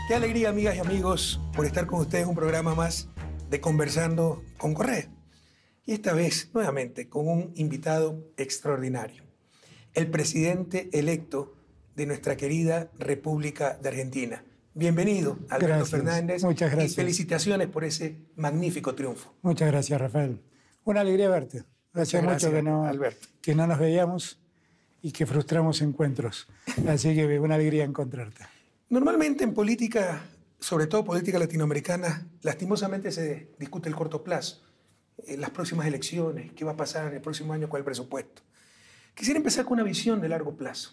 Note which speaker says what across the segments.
Speaker 1: Qué alegría, amigas y amigos, por estar con ustedes en un programa más de Conversando con Correa. Y esta vez, nuevamente, con un invitado extraordinario. El presidente electo de nuestra querida República de Argentina. Bienvenido, Alberto Fernández.
Speaker 2: Muchas gracias.
Speaker 1: Y felicitaciones por ese magnífico triunfo.
Speaker 2: Muchas gracias, Rafael. Una alegría verte. Hace mucho que no nos veíamos y que frustramos encuentros. Así que una alegría encontrarte.
Speaker 1: Normalmente en política, sobre todo política latinoamericana, lastimosamente se discute el corto plazo. Las próximas elecciones, qué va a pasar el próximo año con el presupuesto. Quisiera empezar con una visión de largo plazo.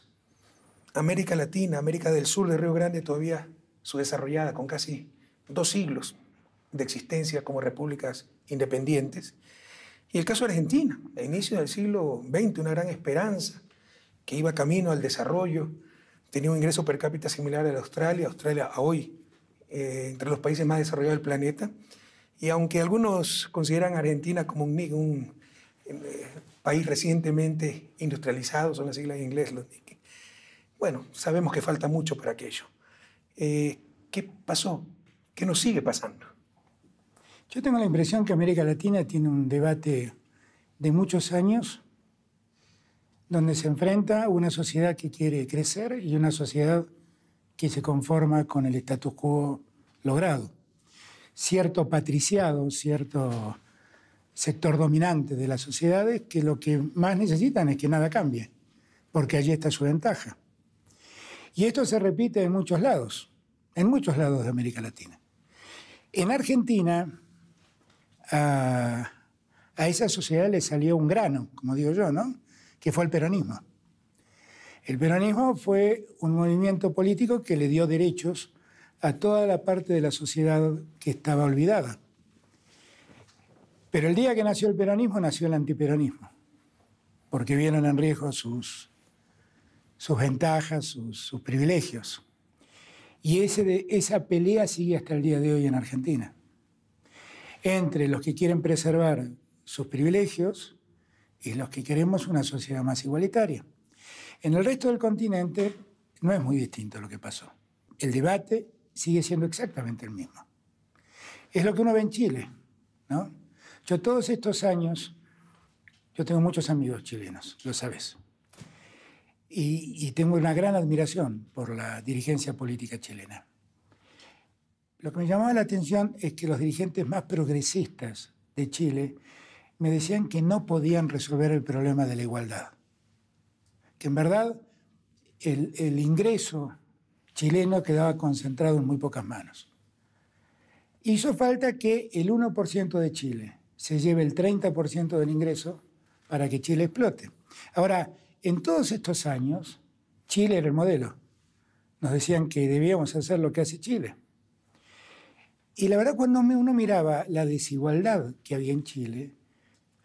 Speaker 1: América Latina, América del Sur, de Río Grande, todavía subdesarrollada, con casi 2 siglos de existencia como repúblicas independientes. Y el caso de Argentina, a inicio del siglo XX, una gran esperanza que iba camino al desarrollo, tenía un ingreso per cápita similar al de Australia, a hoy entre los países más desarrollados del planeta. Y aunque algunos consideran a Argentina como un país recientemente industrializado, son las siglas en inglés, bueno, sabemos que falta mucho para aquello. ¿Qué pasó? ¿Qué nos sigue pasando?
Speaker 2: Yo tengo la impresión que América Latina tiene un debate de muchos años donde se enfrenta una sociedad que quiere crecer y una sociedad que se conforma con el status quo logrado. Cierto patriciado, cierto sector dominante de las sociedades que lo que más necesitan es que nada cambie, porque allí está su ventaja. Y esto se repite en muchos lados de América Latina. En Argentina, a esa sociedad le salió un grano, como digo yo, ¿no?, que fue el peronismo. El peronismo fue un movimiento político que le dio derechos a toda la parte de la sociedad que estaba olvidada. Pero el día que nació el peronismo, nació el antiperonismo, porque vieron en riesgo sus ventajas, sus privilegios. Y esa pelea sigue hasta el día de hoy en Argentina. Entre los que quieren preservar sus privilegios y los que queremos una sociedad más igualitaria. En el resto del continente no es muy distinto lo que pasó. El debate sigue siendo exactamente el mismo. Es lo que uno ve en Chile, ¿no? Yo todos estos años, yo tengo muchos amigos chilenos, lo sabes, y tengo una gran admiración por la dirigencia política chilena. Lo que me llamaba la atención es que los dirigentes más progresistas de Chile me decían que no podían resolver el problema de la igualdad, que en verdad el ingreso chileno quedaba concentrado en muy pocas manos. Hizo falta que el 1% de Chile se lleve el 30% del ingreso para que Chile explote. Ahora, en todos estos años, Chile era el modelo. Nos decían que debíamos hacer lo que hace Chile. Y la verdad, cuando uno miraba la desigualdad que había en Chile,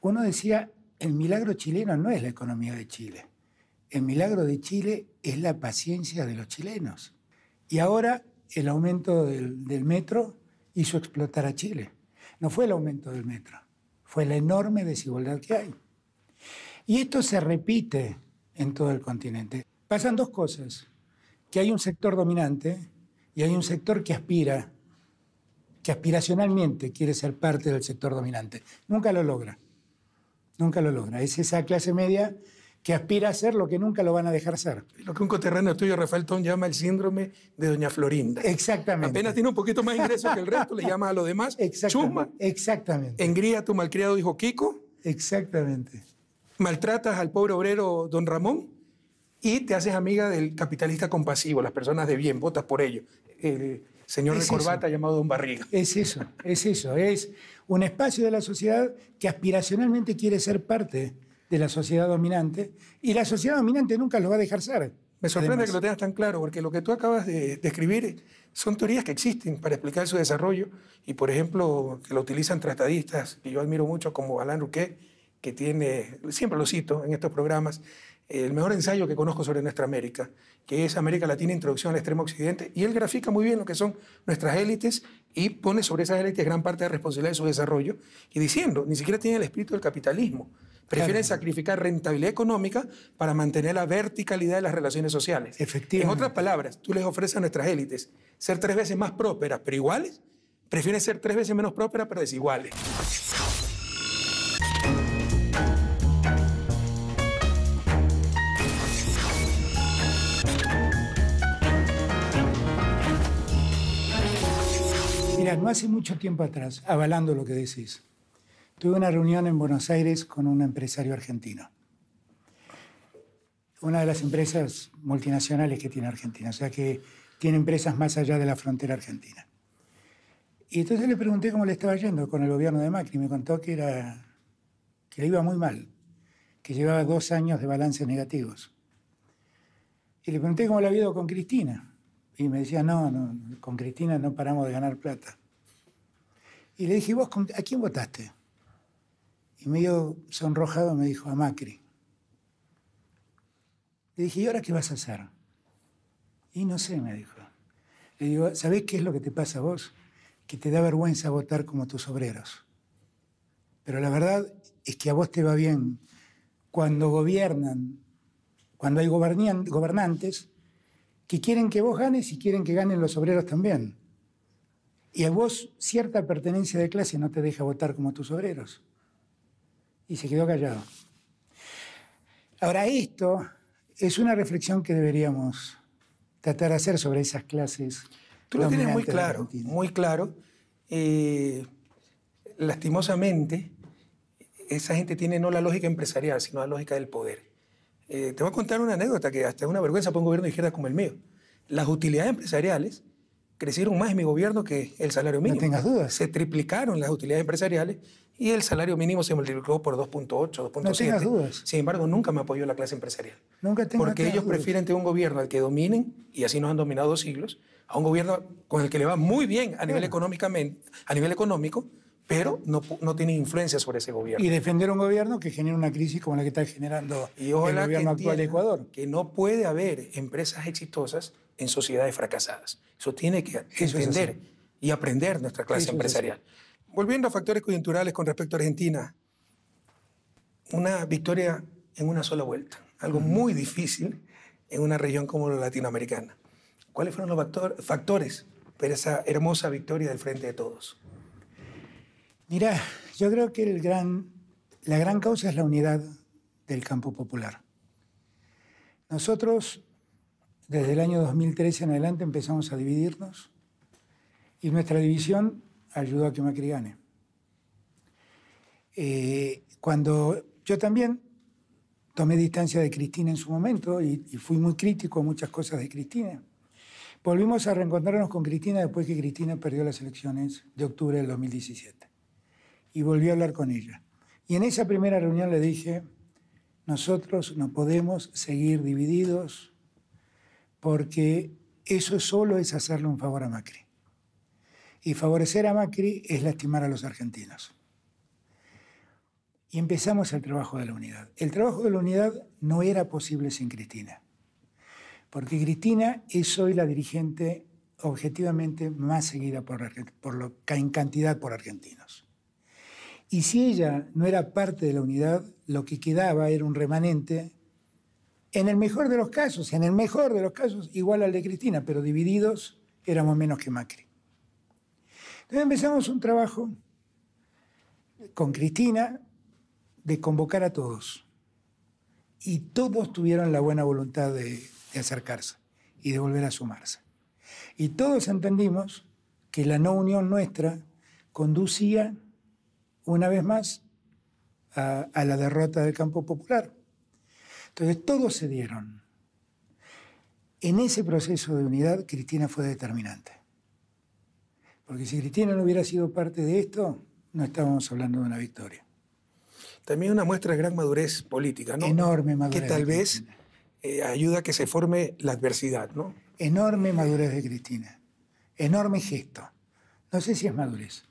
Speaker 2: uno decía, el milagro chileno no es la economía de Chile. El milagro de Chile es la paciencia de los chilenos. Y ahora el aumento del metro hizo explotar a Chile. No fue el aumento del metro, fue la enorme desigualdad que hay. Y esto se repite en todo el continente. Pasan 2 cosas, que hay un sector dominante y hay un sector que aspiracionalmente quiere ser parte del sector dominante. Nunca lo logra. Nunca lo logra. Es esa clase media que aspira a ser lo que nunca lo van a dejar ser.
Speaker 1: Lo que un coterráneo tuyo, Rafael Ton, llama el síndrome de Doña Florinda.
Speaker 2: Exactamente.
Speaker 1: Apenas tiene un poquito más ingresos que el resto, le llama a los demás chusma.
Speaker 2: Exactamente.
Speaker 1: Engría a tu malcriado hijo Kiko.
Speaker 2: Exactamente.
Speaker 1: Maltratas al pobre obrero don Ramón y te haces amiga del capitalista compasivo, las personas de bien, votas por ellos. El señor de corbata llamado don Barriga.
Speaker 2: Es eso. Es un espacio de la sociedad que aspiracionalmente quiere ser parte de la sociedad dominante y la sociedad dominante nunca lo va a dejar ser.
Speaker 1: Me sorprende que lo tengas tan claro, porque lo que tú acabas de describir son teorías que existen para explicar su desarrollo y, por ejemplo, que lo utilizan tratadistas, que yo admiro mucho, como Alain Ruquet, que tiene, siempre lo cito en estos programas, el mejor ensayo que conozco sobre nuestra América, que es América Latina, Introducción al Extremo Occidente, y él grafica muy bien lo que son nuestras élites y pone sobre esas élites gran parte de la responsabilidad de su desarrollo, y diciendo, ni siquiera tienen el espíritu del capitalismo, prefieren sacrificar rentabilidad económica para mantener la verticalidad de las relaciones sociales.
Speaker 2: Efectivamente.
Speaker 1: En otras palabras, tú les ofreces a nuestras élites ser 3 veces más prósperas, pero iguales, prefieren ser 3 veces menos prósperas, pero desiguales.
Speaker 2: Mira, no hace mucho tiempo atrás, avalando lo que decís, tuve una reunión en Buenos Aires con un empresario argentino. Una de las empresas multinacionales que tiene Argentina, o sea que tiene empresas más allá de la frontera argentina. Y entonces le pregunté cómo le estaba yendo con el gobierno de Macri. Me contó que le iba muy mal, que llevaba 2 años de balances negativos. Y le pregunté cómo le había ido con Cristina. Y me decía, no, con Cristina no paramos de ganar plata. Y le dije, ¿vos a quién votaste? Y medio sonrojado me dijo, a Macri. Le dije, ¿y ahora qué vas a hacer? Y no sé, me dijo. Le digo, ¿sabés qué es lo que te pasa a vos? Que te da vergüenza votar como tus obreros. Pero la verdad es que a vos te va bien cuando gobiernan, cuando hay gobernantes que quieren que vos ganes y quieren que ganen los obreros también. Y a vos cierta pertenencia de clase no te deja votar como tus obreros. Y se quedó callado. Ahora, esto es una reflexión que deberíamos tratar de hacer sobre esas clases.
Speaker 1: Tú lo tienes muy claro, muy claro. Lastimosamente, esa gente tiene no la lógica empresarial, sino la lógica del poder. Te voy a contar una anécdota que hasta es una vergüenza para un gobierno de izquierda como el mío. Las utilidades empresariales crecieron más en mi gobierno que el salario mínimo.
Speaker 2: No tengas dudas.
Speaker 1: Se triplicaron las utilidades empresariales y el salario mínimo se multiplicó por 2.8, 2.7.
Speaker 2: No tengas dudas.
Speaker 1: Sin embargo, nunca me apoyó la clase empresarial. Porque ellos
Speaker 2: dudas.
Speaker 1: prefieren tener un gobierno al que dominen, y así nos han dominado 2 siglos, a un gobierno con el que le va muy bien a nivel económico, pero no tiene influencia sobre ese gobierno.
Speaker 2: Y defender un gobierno que genera una crisis como la que está generando el gobierno actual de Ecuador.
Speaker 1: Que no puede haber empresas exitosas en sociedades fracasadas. Eso tiene que entender y aprender nuestra clase empresarial. Volviendo a factores coyunturales con respecto a Argentina, una victoria en una sola vuelta, algo muy difícil en una región como la latinoamericana. ¿Cuáles fueron los factores para esa hermosa victoria del Frente de Todos?
Speaker 2: Mirá, yo creo que la gran causa es la unidad del campo popular. Nosotros, desde el año 2013 en adelante, empezamos a dividirnos y nuestra división ayudó a que Macri gane. Cuando yo también tomé distancia de Cristina en su momento y fui muy crítico a muchas cosas de Cristina, volvimos a reencontrarnos con Cristina después que Cristina perdió las elecciones de octubre del 2017. Y volví a hablar con ella. Y en esa primera reunión le dije, nosotros no podemos seguir divididos porque eso solo es hacerle un favor a Macri. Y favorecer a Macri es lastimar a los argentinos. Y empezamos el trabajo de la unidad. El trabajo de la unidad no era posible sin Cristina, porque Cristina es hoy la dirigente objetivamente más seguida en cantidad por argentinos. Y si ella no era parte de la unidad, lo que quedaba era un remanente, en el mejor de los casos, igual al de Cristina, pero divididos éramos menos que Macri. Entonces empezamos un trabajo con Cristina de convocar a todos. Y todos tuvieron la buena voluntad de acercarse y de volver a sumarse. Y todos entendimos que la no unión nuestra conducía una vez más a la derrota del campo popular. Entonces todos se dieron. En ese proceso de unidad, Cristina fue determinante. Porque si Cristina no hubiera sido parte de esto, no estábamos hablando de una victoria.
Speaker 1: También una muestra de gran madurez política, ¿no?
Speaker 2: Enorme madurez.
Speaker 1: Que tal vez ayuda a que se forme la adversidad, ¿no?
Speaker 2: Enorme madurez de Cristina. Enorme gesto. No sé si es madurez.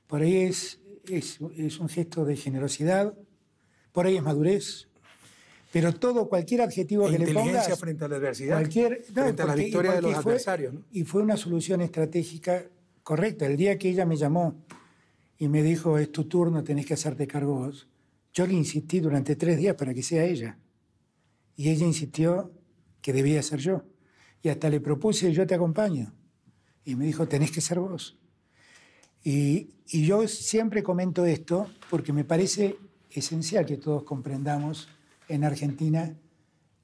Speaker 2: Por ahí es un gesto de generosidad. Por ahí es madurez. Pero cualquier adjetivo que le pongas...
Speaker 1: Inteligencia frente a la adversidad, frente a la
Speaker 2: porque-
Speaker 1: victoria de los
Speaker 2: fue-
Speaker 1: adversarios, ¿no?
Speaker 2: Y fue una solución estratégica correcta. El día que ella me llamó y me dijo, es tu turno, tenés que hacerte cargo vos, yo le insistí durante 3 días para que sea ella. Y ella insistió que debía ser yo. Y hasta le propuse, yo te acompaño. Y me dijo, tenés que ser vos. Y yo siempre comento esto porque me parece esencial que todos comprendamos en Argentina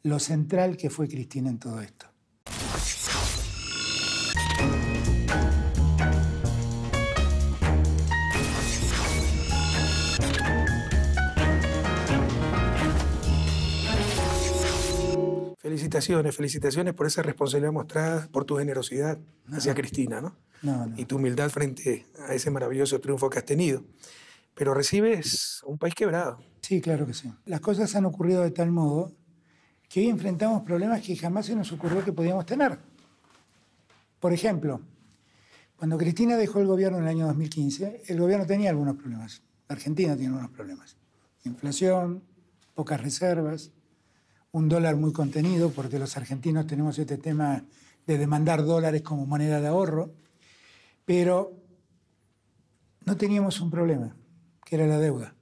Speaker 2: lo central que fue Cristina en todo esto.
Speaker 1: Felicitaciones por esa responsabilidad mostrada, por tu generosidad hacia Cristina, ¿no?
Speaker 2: No.
Speaker 1: Y tu humildad frente a ese maravilloso triunfo que has tenido. Pero recibes un país quebrado.
Speaker 2: Sí, claro que sí. Las cosas han ocurrido de tal modo que hoy enfrentamos problemas que jamás se nos ocurrió que podíamos tener. Por ejemplo, cuando Cristina dejó el gobierno en el año 2015, el gobierno tenía algunos problemas. La Argentina tiene algunos problemas. Inflación, pocas reservas, un dólar muy contenido, porque los argentinos tenemos este tema de demandar dólares como moneda de ahorro, pero no teníamos un problema, que era la deuda.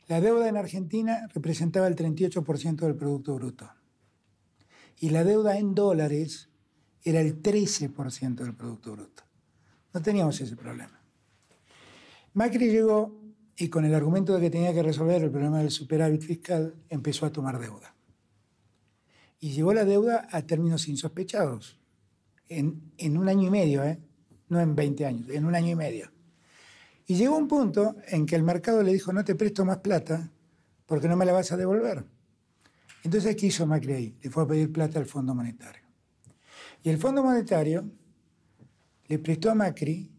Speaker 2: La deuda en Argentina representaba el 38% del Producto Bruto. Y la deuda en dólares era el 13% del Producto Bruto. No teníamos ese problema. Macri llegó y con el argumento de que tenía que resolver el problema del superávit fiscal, empezó a tomar deuda. Y llevó la deuda a términos insospechados. En 1 año y medio, no en 20 años, en 1 año y medio. Y llegó un punto en que el mercado le dijo, no te presto más plata porque no me la vas a devolver. Entonces, ¿qué hizo Macri ahí? Le fue a pedir plata al Fondo Monetario. Y el Fondo Monetario le prestó a Macri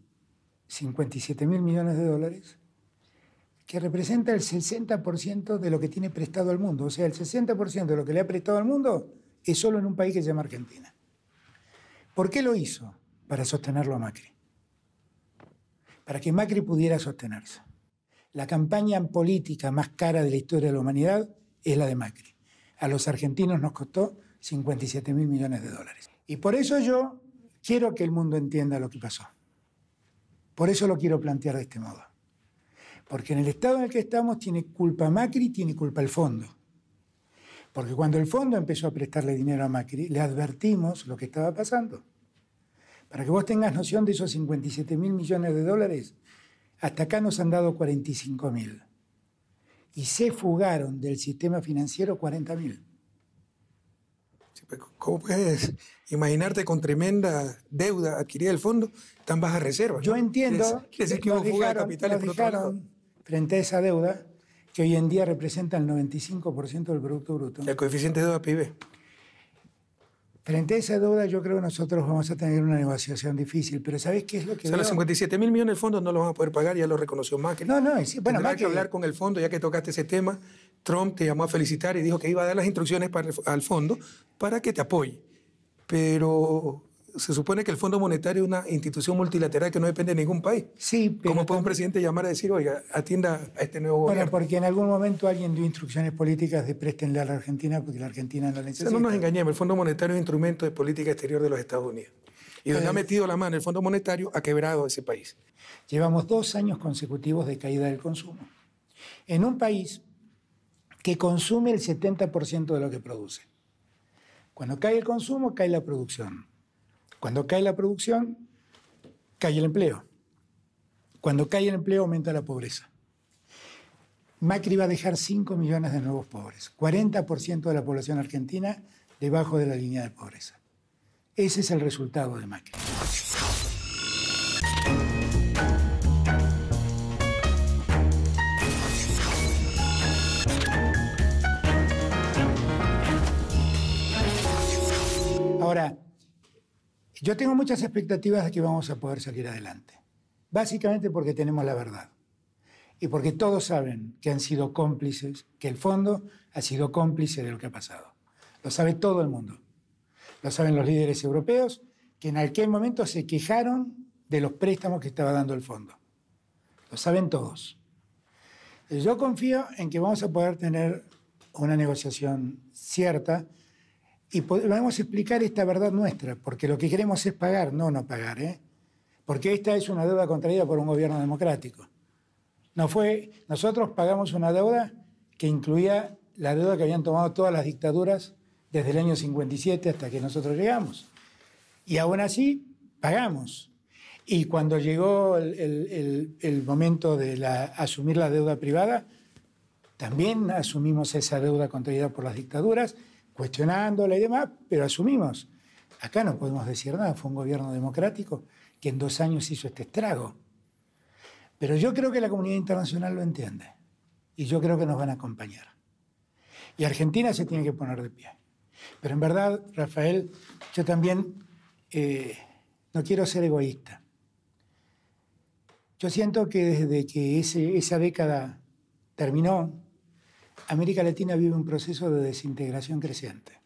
Speaker 2: 57.000 millones de dólares, que representa el 60% de lo que tiene prestado al mundo. O sea, el 60% de lo que le ha prestado al mundo es solo en un país que se llama Argentina. ¿Por qué lo hizo? Para sostenerlo a Macri. Para que Macri pudiera sostenerse. La campaña política más cara de la historia de la humanidad es la de Macri. A los argentinos nos costó 57.000 millones de dólares. Y por eso yo quiero que el mundo entienda lo que pasó. Por eso lo quiero plantear de este modo. Porque en el estado en el que estamos tiene culpa Macri, tiene culpa el fondo. Porque cuando el fondo empezó a prestarle dinero a Macri, le advertimos lo que estaba pasando. Para que vos tengas noción de esos 57.000 millones de dólares, hasta acá nos han dado 45.000. Y se fugaron del sistema financiero 40.000.
Speaker 1: Sí, ¿cómo puedes imaginarte con tremenda deuda adquirida del fondo tan bajas reservas?
Speaker 2: Yo
Speaker 1: ¿no?
Speaker 2: entiendo
Speaker 1: Quiere decir que hubo fuga de capitales por otro lado.
Speaker 2: Frente a esa deuda, que hoy en día representa el 95% del Producto Bruto.
Speaker 1: El coeficiente de deuda PIB.
Speaker 2: Frente a esa deuda, yo creo que nosotros vamos a tener una negociación difícil, pero ¿sabés qué es lo que
Speaker 1: O sea, los 57.000 millones del fondo no los van a poder pagar, ya lo reconoció Macri.
Speaker 2: No, sí, bueno,
Speaker 1: Tendrá que hablar con el fondo, ya que tocaste ese tema. Trump te llamó a felicitar y dijo que iba a dar las instrucciones al fondo para que te apoye. Pero se supone que el Fondo Monetario es una institución multilateral que no depende de ningún país.
Speaker 2: Sí, pero
Speaker 1: ¿Cómo puede un presidente llamar a decir, oiga, atienda a este nuevo gobierno?
Speaker 2: Porque en algún momento alguien dio instrucciones políticas de préstenle a la Argentina porque la Argentina no la necesita.
Speaker 1: O sea, no nos engañemos, el Fondo Monetario es un instrumento de política exterior de los Estados Unidos. Y donde ha metido la mano el Fondo Monetario, ha quebrado ese país.
Speaker 2: Llevamos 2 años consecutivos de caída del consumo. En un país que consume el 70% de lo que produce. Cuando cae el consumo, cae la producción. Cuando cae la producción, cae el empleo. Cuando cae el empleo, aumenta la pobreza. Macri va a dejar 5 millones de nuevos pobres. 40% de la población argentina debajo de la línea de pobreza. Ese es el resultado de Macri. Ahora, yo tengo muchas expectativas de que vamos a poder salir adelante. Básicamente porque tenemos la verdad. Y porque todos saben que han sido cómplices, que el fondo ha sido cómplice de lo que ha pasado. Lo sabe todo el mundo. Lo saben los líderes europeos, que en aquel momento se quejaron de los préstamos que estaba dando el fondo. Lo saben todos. Yo confío en que vamos a poder tener una negociación cierta y vamos a explicar esta verdad nuestra, porque lo que queremos es pagar, no pagar, ¿eh? Porque esta es una deuda contraída por un gobierno democrático. Nosotros pagamos una deuda que incluía la deuda que habían tomado todas las dictaduras desde el año 57 hasta que nosotros llegamos. Y aún así pagamos. Y cuando llegó el momento de asumir la deuda privada, también asumimos esa deuda contraída por las dictaduras, cuestionándola y demás, pero asumimos. Acá no podemos decir nada, fue un gobierno democrático que en 2 años hizo este estrago. Pero yo creo que la comunidad internacional lo entiende y yo creo que nos van a acompañar. Y Argentina se tiene que poner de pie. Pero en verdad, Rafael, yo también no quiero ser egoísta. Yo siento que desde que esa década terminó, América Latina vive un proceso de desintegración creciente.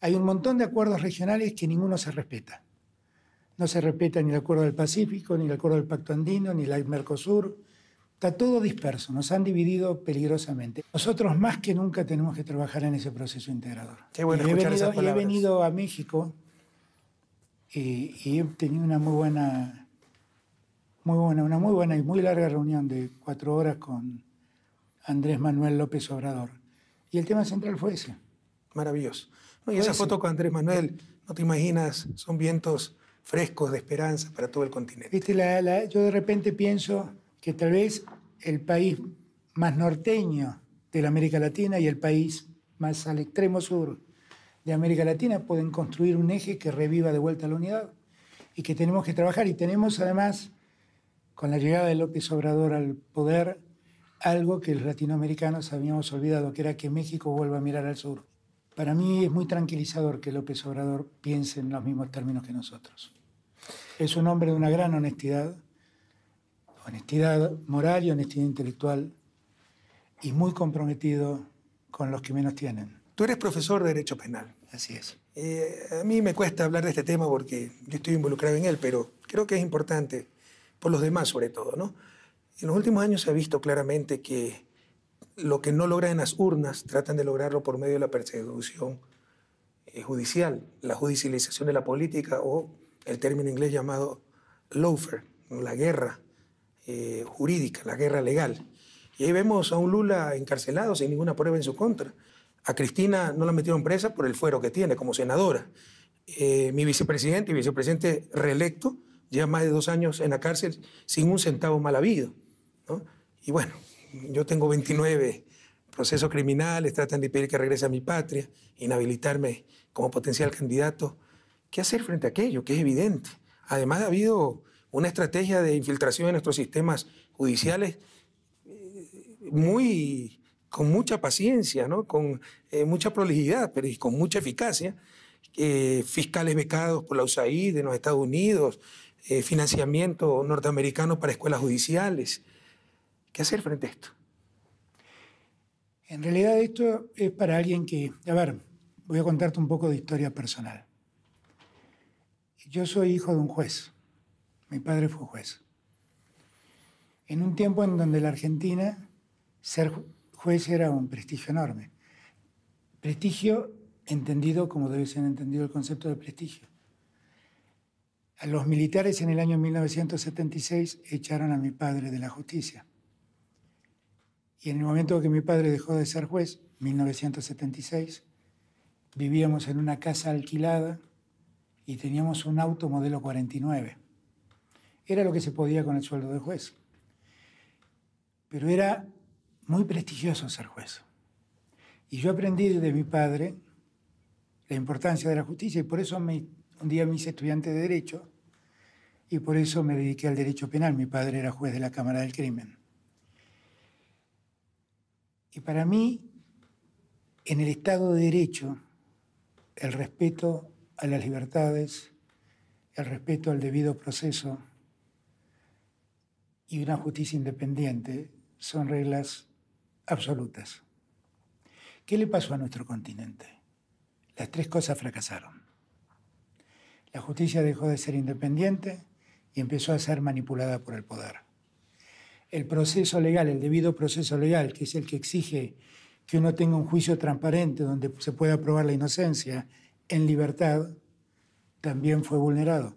Speaker 2: Hay un montón de acuerdos regionales que ninguno se respeta. No se respeta ni el Acuerdo del Pacífico, ni el Acuerdo del Pacto Andino, ni el Mercosur. Está todo disperso, nos han dividido peligrosamente. Nosotros más que nunca tenemos que trabajar en ese proceso integrador.
Speaker 1: Qué bueno escuchar esas palabras.
Speaker 2: He venido a México y he tenido una muy buena y muy larga reunión de 4 horas con Andrés Manuel López Obrador. Y el tema central fue ese.
Speaker 1: Maravilloso. No, y esa foto con Andrés Manuel, no te imaginas, son vientos frescos de esperanza para todo el continente.
Speaker 2: ¿Viste? Yo de repente pienso que tal vez el país más norteño de la América Latina y el país más al extremo sur de América Latina pueden construir un eje que reviva de vuelta la unidad y que tenemos que trabajar. Y tenemos además, con la llegada de López Obrador al poder, algo que los latinoamericanos habíamos olvidado, que era que México vuelva a mirar al sur. Para mí es muy tranquilizador que López Obrador piense en los mismos términos que nosotros. Es un hombre de una gran honestidad moral y honestidad intelectual, y muy comprometido con los que menos tienen.
Speaker 1: Tú eres profesor de Derecho Penal.
Speaker 2: Así es.
Speaker 1: A mí me cuesta hablar de este tema porque yo estoy involucrado en él, pero creo que es importante por los demás sobre todo, ¿no? En los últimos años se ha visto claramente que lo que no logran en las urnas tratan de lograrlo por medio de la persecución judicial, la judicialización de la política o el término inglés llamado lawfare, la guerra jurídica, la guerra legal. Y ahí vemos a un Lula encarcelado sin ninguna prueba en su contra. A Cristina no la metieron presa por el fuero que tiene como senadora. Mi vicepresidente y vicepresidente reelecto lleva más de 2 años en la cárcel sin un centavo mal habido, ¿no? Y bueno, yo tengo 29 procesos criminales, tratan de pedir que regrese a mi patria, inhabilitarme como potencial candidato. ¿Qué hacer frente a aquello? Que es evidente. Además ha habido una estrategia de infiltración en nuestros sistemas judiciales con mucha paciencia, ¿no? Con mucha prolijidad, pero y con mucha eficacia. Fiscales becados por la USAID de los Estados Unidos, financiamiento norteamericano para escuelas judiciales. ¿Qué hacer frente a esto?
Speaker 2: En realidad esto es para alguien que... A ver, voy a contarte un poco de historia personal. Yo soy hijo de un juez. Mi padre fue juez. En un tiempo en donde la Argentina, ser juez era un prestigio enorme. Prestigio entendido como debe ser entendido el concepto de prestigio. A los militares en el año 1976 echaron a mi padre de la justicia. Y en el momento que mi padre dejó de ser juez, 1976, vivíamos en una casa alquilada y teníamos un auto modelo 49. Era lo que se podía con el sueldo de juez. Pero era muy prestigioso ser juez. Y yo aprendí de mi padre la importancia de la justicia y por eso un día me hice estudiante de Derecho y por eso me dediqué al derecho penal. Mi padre era juez de la Cámara del Crimen. Y para mí, en el Estado de Derecho, el respeto a las libertades, el respeto al debido proceso y una justicia independiente son reglas absolutas. ¿Qué le pasó a nuestro continente? Las 3 cosas fracasaron. La justicia dejó de ser independiente y empezó a ser manipulada por el poder. el proceso legal, el debido proceso legal, que es el que exige que uno tenga un juicio transparente donde se pueda probar la inocencia en libertad, también fue vulnerado.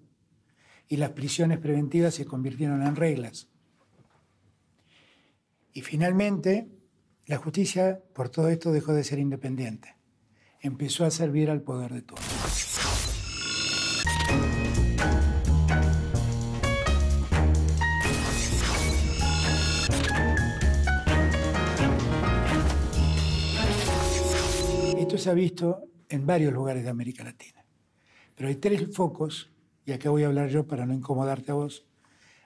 Speaker 2: Y las prisiones preventivas se convirtieron en reglas. Y finalmente, la justicia, por todo esto, dejó de ser independiente. Empezó a servir al poder de turno. Esto se ha visto en varios lugares de América Latina. Pero hay tres focos, y acá voy a hablar yo para no incomodarte a vos,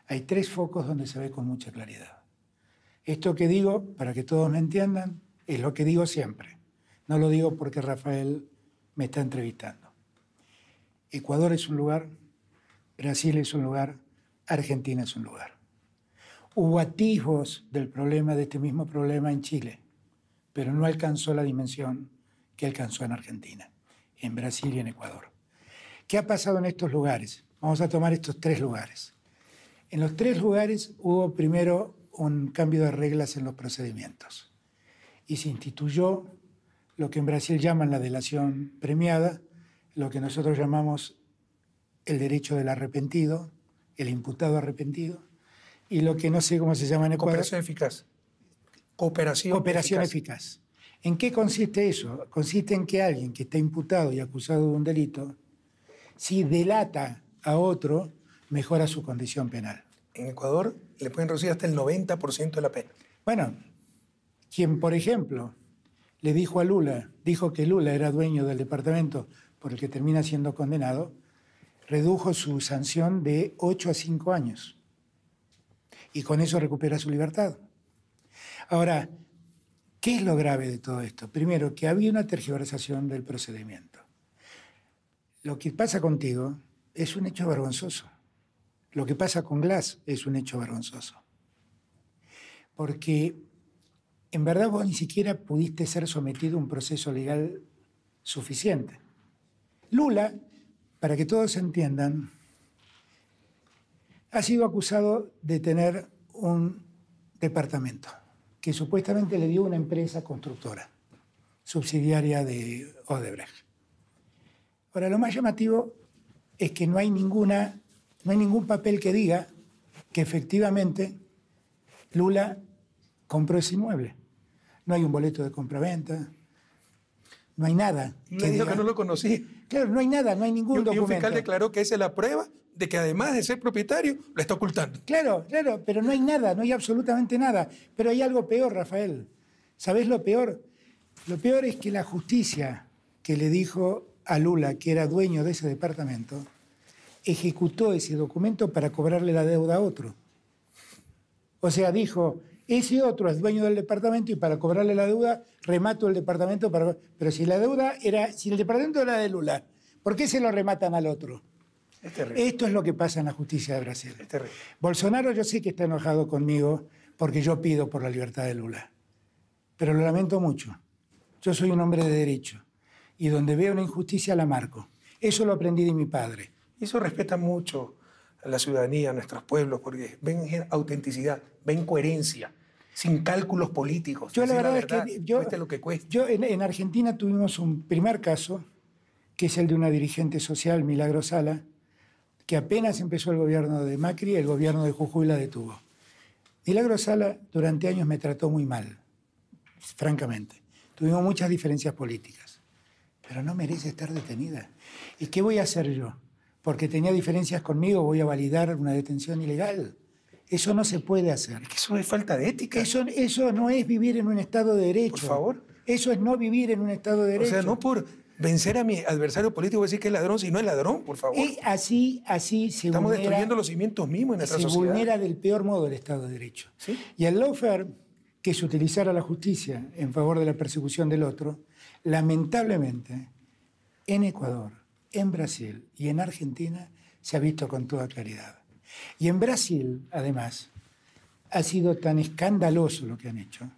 Speaker 2: hay tres focos donde se ve con mucha claridad. Esto que digo, para que todos me entiendan, es lo que digo siempre. No lo digo porque Rafael me está entrevistando. Ecuador es un lugar, Brasil es un lugar, Argentina es un lugar. Hubo atisbos del problema, de este mismo problema en Chile, pero no alcanzó la dimensión que alcanzó en Argentina, en Brasil y en Ecuador. ¿Qué ha pasado en estos lugares? Vamos a tomar estos tres lugares. En los tres lugares hubo primero un cambio de reglas en los procedimientos y se instituyó lo que en Brasil llaman la delación premiada, lo que nosotros llamamos el derecho del arrepentido, el imputado arrepentido, y lo que no sé cómo se llama en Ecuador.
Speaker 1: Cooperación eficaz. Cooperación
Speaker 2: eficaz. ¿En qué consiste eso? Consiste en que alguien que está imputado y acusado de un delito, si delata a otro, mejora su condición penal.
Speaker 1: En Ecuador le pueden reducir hasta el 90% de la pena.
Speaker 2: Bueno, quien, por ejemplo, le dijo a Lula, dijo que Lula era dueño del departamento por el que termina siendo condenado, redujo su sanción de 8 a 5 años. Y con eso recupera su libertad. Ahora, ¿qué es lo grave de todo esto? Primero, que había una tergiversación del procedimiento. Lo que pasa contigo es un hecho vergonzoso. Lo que pasa con Glass es un hecho vergonzoso. Porque en verdad vos ni siquiera pudiste ser sometido a un proceso legal suficiente. Lula, para que todos entiendan, ha sido acusado de tener un departamento que supuestamente le dio una empresa constructora, subsidiaria de Odebrecht. Ahora, lo más llamativo es que no hay ningún papel que diga que efectivamente Lula compró ese inmueble. No hay un boleto de compraventa, no hay nada.
Speaker 1: Le dijo que no lo conocía.
Speaker 2: Claro, no hay nada, no hay ningún documento.
Speaker 1: Y un fiscal declaró que esa es la prueba de que además de ser propietario, lo está ocultando.
Speaker 2: Claro, pero no hay nada, no hay absolutamente nada. Pero hay algo peor, Rafael. ¿Sabés lo peor? Lo peor es que la justicia que le dijo a Lula que era dueño de ese departamento, ejecutó ese documento para cobrarle la deuda a otro. O sea, dijo, ese otro es dueño del departamento y para cobrarle la deuda remato el departamento. Pero si si el departamento era de Lula, ¿por qué se lo rematan al otro?
Speaker 1: Es terrible.
Speaker 2: Esto es lo que pasa en la justicia de Brasil.
Speaker 1: Es terrible.
Speaker 2: Bolsonaro yo sé que está enojado conmigo porque yo pido por la libertad de Lula. Pero lo lamento mucho. Yo soy un hombre de derecho y donde veo una injusticia la marco. Eso lo aprendí de mi padre.
Speaker 1: Y eso respeta mucho a la ciudadanía, a nuestros pueblos, porque ven autenticidad, ven coherencia, sin cálculos políticos.
Speaker 2: Yo la verdad es que
Speaker 1: cueste lo que cueste.
Speaker 2: En Argentina tuvimos un primer caso, que es el de una dirigente social, Milagro Sala, que apenas empezó el gobierno de Macri, el gobierno de Jujuy la detuvo. Milagro Sala durante años me trató muy mal, francamente. Tuvimos muchas diferencias políticas, pero no merece estar detenida. ¿Y qué voy a hacer yo? Porque tenía diferencias conmigo, voy a validar una detención ilegal. Eso no se puede hacer.
Speaker 1: Es que eso es falta de ética.
Speaker 2: Eso no es vivir en un Estado de Derecho.
Speaker 1: Por favor.
Speaker 2: Eso es no vivir en un Estado de Derecho.
Speaker 1: O sea, no por vencer a mi adversario político decir que es ladrón, si no es ladrón, por favor.
Speaker 2: Y así se
Speaker 1: Estamos destruyendo los cimientos mismos en nuestra sociedad.
Speaker 2: Se vulnera del peor modo el Estado de Derecho.
Speaker 1: ¿Sí?
Speaker 2: Y el lawfare, que es utilizar a la justicia en favor de la persecución del otro, lamentablemente, en Ecuador, en Brasil y en Argentina, se ha visto con toda claridad. Y en Brasil, además, ha sido tan escandaloso lo que han hecho,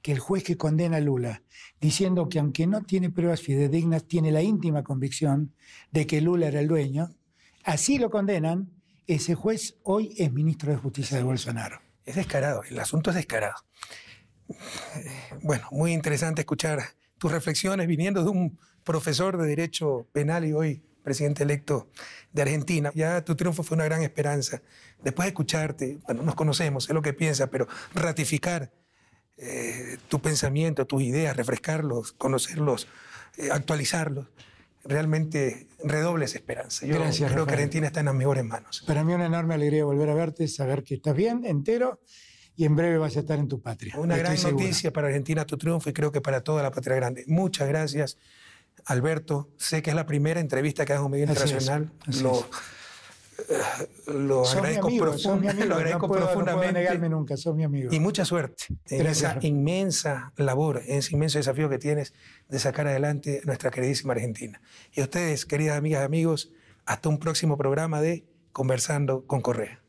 Speaker 2: que el juez que condena a Lula, diciendo que aunque no tiene pruebas fidedignas, tiene la íntima convicción de que Lula era el dueño, así lo condenan, ese juez hoy es ministro de Justicia de Bolsonaro.
Speaker 1: Es descarado, el asunto es descarado. Bueno, muy interesante escuchar tus reflexiones viniendo de un profesor de Derecho Penal y hoy presidente electo de Argentina. Ya tu triunfo fue una gran esperanza. Después de escucharte, bueno, nos conocemos, sé lo que piensas, pero ratificar tu pensamiento, tus ideas, refrescarlos, conocerlos, actualizarlos, realmente redoble esa esperanza. Yo
Speaker 2: Gracias,
Speaker 1: creo que
Speaker 2: Rafael.
Speaker 1: Argentina está en las mejores manos.
Speaker 2: Para mí una enorme alegría volver a verte, saber que estás bien, entero, y en breve vas a estar en tu patria.
Speaker 1: Una
Speaker 2: Estoy
Speaker 1: gran
Speaker 2: seguro.
Speaker 1: noticia para Argentina tu triunfo y creo que para toda la patria grande. Muchas gracias, Alberto. Sé que es la primera entrevista que hago en un medio internacional. Lo
Speaker 2: Sos mi
Speaker 1: agradezco
Speaker 2: amigo, sos mi amigo.
Speaker 1: lo agradezco
Speaker 2: No puedo
Speaker 1: profundamente.
Speaker 2: negarme nunca, sos mi amigo.
Speaker 1: Y mucha suerte en
Speaker 2: Gracias.
Speaker 1: esa inmensa labor, en ese inmenso desafío que tienes de sacar adelante a nuestra queridísima Argentina. Y a ustedes, queridas amigas y amigos, hasta un próximo programa de Conversando con Correa.